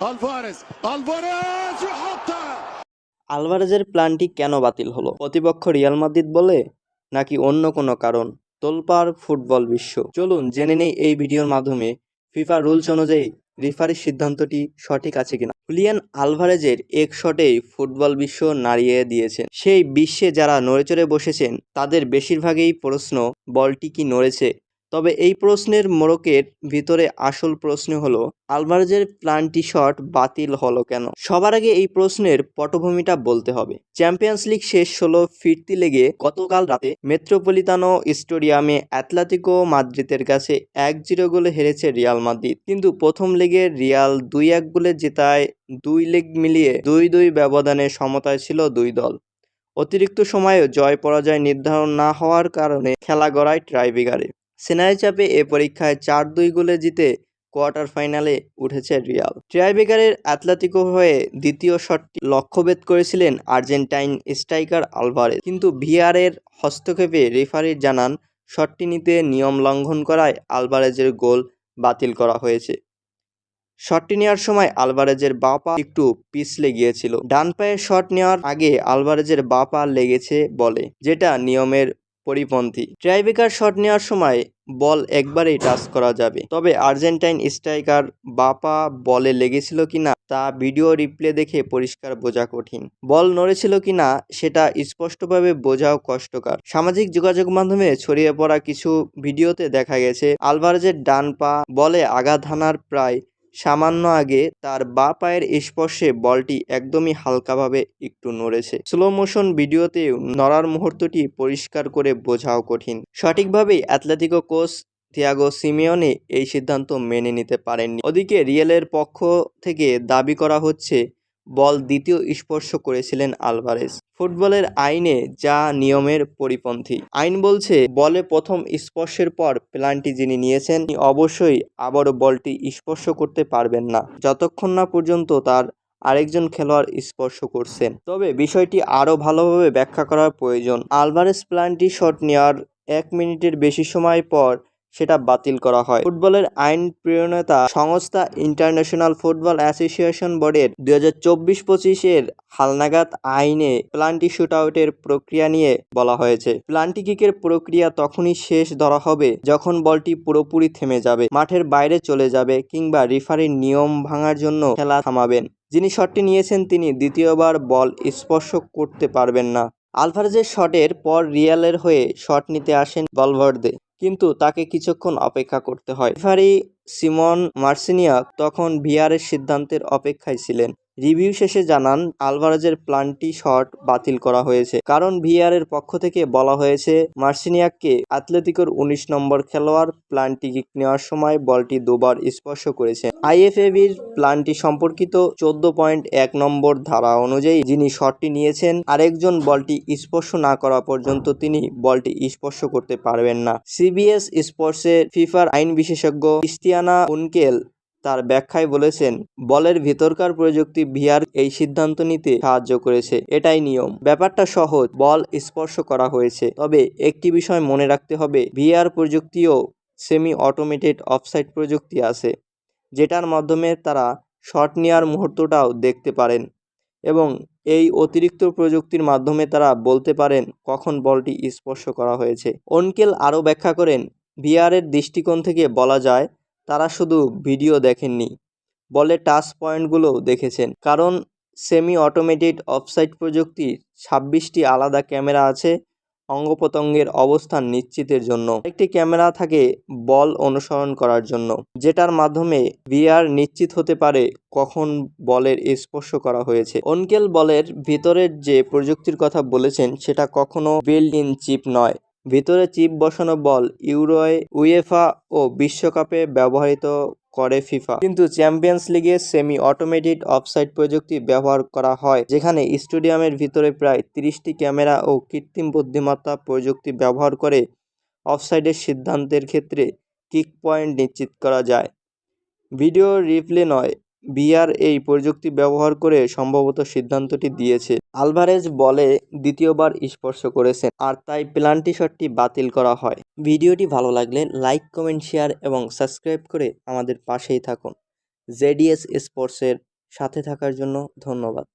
Alvarez يحطها। আলভারেজের প্ল্যানটি কেন বাতিল হলো? প্রতিপক্ষ রিয়াল মাদ্রিদ বলে নাকি অন্য কোনো কারণ? তোলপাড় ফুটবল বিশ্ব। চলুন জেনে নেই এই ভিডিওর মাধ্যমে ফিফা রুলস অনুযায়ী রেফারির সিদ্ধান্তটি সঠিক আছে কিনা। হুলিয়ান আলভারেজের এক শটেই ফুটবল বিশ্ব নাড়িয়ে দিয়েছেন। সেই বিশ্বে যারা নড়েচড়ে বসেছেন তাদের বেশিরভাগই প্রশ্ন, বলটি কি নড়েছে? তবে এই প্রশ্নের মোড়কের ভিতরে আসল প্রশ্ন হলো আলভারেজের প্ল্যানটি শট বাতিল হলো কেন? সবার আগে এই প্রশ্নের পটভূমিটা বলতে হবে। চ্যাম্পিয়ন্স লিগ শেষ হলো ফিরতি লেগে গতকাল রাতে মেট্রোপলিতানো স্টেডিয়ামে অ্যাটলেটিকো মাদ্রিদের কাছে 1-0 গোলে হেরেছে রিয়াল মাদ্রিদ। কিন্তু প্রথম লেগে রিয়াল 2-1 গোলে জেতায় 2 লেগ মিলিয়ে 2-2 ব্যবধানে সমতায় ছিল দুই দল। অতিরিক্ত সময়েও জয় পরাজয় নির্ধারণ না হওয়ার কারণে খেলা গড়ায় টাইব্রেকারে। সেনারি চাপে এ পরীক্ষায় 4-2 গোলে জিতে কোয়ার্টার ফাইনালে উঠেছে রিয়াল। টাইব্রেকারের অ্যাটলেটিকো হয়ে দ্বিতীয় শটটি লক্ষ্যভেদ করেছিলেন আর্জেন্টাইন স্ট্রাইকার আলভারেজ, কিন্তু ভিআরের হস্তক্ষেপে রেফারি জানান শটটি নিতে নিয়ম লঙ্ঘন করায় আলভারেজের গোল বাতিল করা হয়েছে। শটটি নেওয়ার সময় আলভারেজের বাঁ পা একটু পিছলে গিয়েছিল। ডান পায়ের শট নেওয়ার আগে আলভারেজের বাঁ পা লেগেছে বলে, যেটা নিয়মের পরিপন্থী। টাইব্রেকার শট নেওয়ার সময় বল একবারেই টাচ করা যাবে। তবে আর্জেন্টাইন স্ট্রাইকার বাঁ পা বলে লেগেছিল কিনা তা ভিডিও রিপ্লে দেখে পরিষ্কার বোঝা কঠিন। বল নড়েছিল কিনা সেটা স্পষ্টভাবে বোঝাও কষ্টকর। সামাজিক যোগাযোগ মাধ্যমে ছড়িয়ে পড়া কিছু ভিডিওতে দেখা গেছে আলভারেজের ডান পা বলে আঘাত হানার প্রায় সামান্য আগে তার বাঁ পায়ের স্পর্শে বলটি একদমই হালকাভাবে একটু নড়েছে। স্লো মোশন ভিডিওতে নড়ার মুহূর্তটি পরিষ্কার করে বোঝাও কঠিন। সঠিকভাবেই অ্যাটলেটিকো কোচ থিয়াগো সিমিওনে এই সিদ্ধান্ত মেনে নিতে পারেননি। ওদিকে রিয়ালের পক্ষ থেকে দাবি করা হচ্ছে বল দ্বিতীয় স্পর্শ করেছিলেন আলভারেজ। ফুটবলের আইনে যা নিয়মের পরিপন্থী। আইন বলছে বলে প্রথম স্পর্শের পর পেনাল্টি যিনি নিয়েছেন তিনি অবশ্যই আবারও বলটি স্পর্শ করতে পারবেন না যতক্ষণ না পর্যন্ত তার আরেকজন খেলোয়াড় স্পর্শ করছেন। তবে বিষয়টি আরও ভালোভাবে ব্যাখ্যা করার প্রয়োজন। আলভারেজ পেনাল্টি শট নেওয়ার 1 মিনিটের বেশি সময় পর সেটা বাতিল করা হয়। ফুটবলের আইন প্রণেতা সংস্থা ইন্টারন্যাশনাল ফুটবল অ্যাসোসিয়েশন বোর্ডের 2024-25 হালনাগাদ আইনে পেনাল্টি শুটআউটের প্রক্রিয়া নিয়ে বলা হয়েছে। পেনাল্টি কিকের প্রক্রিয়া তখনই শেষ ধরা হবে যখন বলটি পুরোপুরি থেমে যাবে, মাঠের বাইরে চলে যাবে কিংবা রেফারির নিয়ম ভাঙার জন্য খেলা থামাবেন। যিনি শটটি নিয়েছেন তিনি দ্বিতীয়বার বল স্পর্শ করতে পারবেন না। আলভারেজের শটের পর রিয়ালের হয়ে শট নিতে আসেন ভালভার্দে, কিন্তু তাকে কিছুক্ষণ অপেক্ষা করতে হয়। রেফারি সিমন মার্সিনিয়াক তখন ভিআরের সিদ্ধান্তের অপেক্ষায় ছিলেন। রিভিউ শেষে জানান আলভারেজের পেনাল্টি শট বাতিল করা হয়েছে, কারণ ভিআরের পক্ষ থেকে বলা হয়েছে মার্সিনিয়াককে অ্যাটলেটিকোর 19 নম্বর খেলোয়াড় পেনাল্টি কিক নেওয়ার সময় বলটি দুবার স্পর্শ করেছেন। আইএফএবির পেনাল্টি সম্পর্কিত 14.1 নম্বর ধারা অনুযায়ী যিনি শটটি নিয়েছেন আরেকজন বলটি স্পর্শ না করা পর্যন্ত তিনি বলটি স্পর্শ করতে পারবেন না। সিবিএস স্পোর্টসের ফিফার আইন বিশেষজ্ঞ ক্রিস্টিয়ানা উনকেল তার ব্যাখ্যায় বলেছেন বলের ভিতরকার প্রযুক্তি ভিআর এই সিদ্ধান্ত নিতে সাহায্য করেছে, এটাই নিয়ম। ব্যাপারটা সহজ, বল স্পর্শ করা হয়েছে। তবে একটি বিষয় মনে রাখতে হবে, ভিআর প্রযুক্তিও সেমি অটোমেটেড অফসাইড প্রযুক্তি আছে, যেটার মাধ্যমে তারা শট নেওয়ার মুহূর্তটাও দেখতে পারেন এবং এই অতিরিক্ত প্রযুক্তির মাধ্যমে তারা বলতে পারেন কখন বলটি স্পর্শ করা হয়েছে। ওনকেল আরও ব্যাখ্যা করেন ভিআরের দৃষ্টিকোণ থেকে বলা যায় তারা শুধু ভিডিও দেখেননি, বলে টাচ পয়েন্টগুলো দেখেছেন, কারণ সেমি অটোমেটেড অফসাইড প্রযুক্তির 26টি আলাদা ক্যামেরা আছে অঙ্গপ্রত্যঙ্গের অবস্থান নিশ্চিতের জন্য। একটি ক্যামেরা থাকে বল অনুসরণ করার জন্য, যেটার মাধ্যমে ভিআর নিশ্চিত হতে পারে কখন বলের স্পর্শ করা হয়েছে। ওনকেল বলের ভিতরের যে প্রযুক্তির কথা বলেছেন সেটা কখনো বিল্ড ইন চিপ নয়। ভিতরে চিপ বসানো বল ইউরোয়, উয়েফা ও বিশ্বকাপে ব্যবহৃত করে ফিফা, কিন্তু চ্যাম্পিয়ন্স লিগে সেমি অটোমেটেড অফসাইড প্রযুক্তি ব্যবহার করা হয়, যেখানে স্টেডিয়ামের ভিতরে প্রায় 30টি ক্যামেরা ও কৃত্রিম বুদ্ধিমত্তা প্রযুক্তি ব্যবহার করে অফসাইডের সিদ্ধান্তের ক্ষেত্রে কিক পয়েন্ট নিশ্চিত করা যায়। ভিডিও রিপ্লে নয়, ভিআর এই প্রযুক্তি ব্যবহার করে সম্ভবত সিদ্ধান্তটি দিয়েছে। আলভারেজ বলে দ্বিতীয়বার স্পর্শ করেছেন আর তাই পেনাল্টি শটটি বাতিল করা হয়। ভিডিওটি ভালো লাগলে লাইক, কমেন্ট, শেয়ার এবং সাবস্ক্রাইব করে আমাদের পাশেই থাকুন। জেডিএস স্পোর্টসের সাথে থাকার জন্য ধন্যবাদ।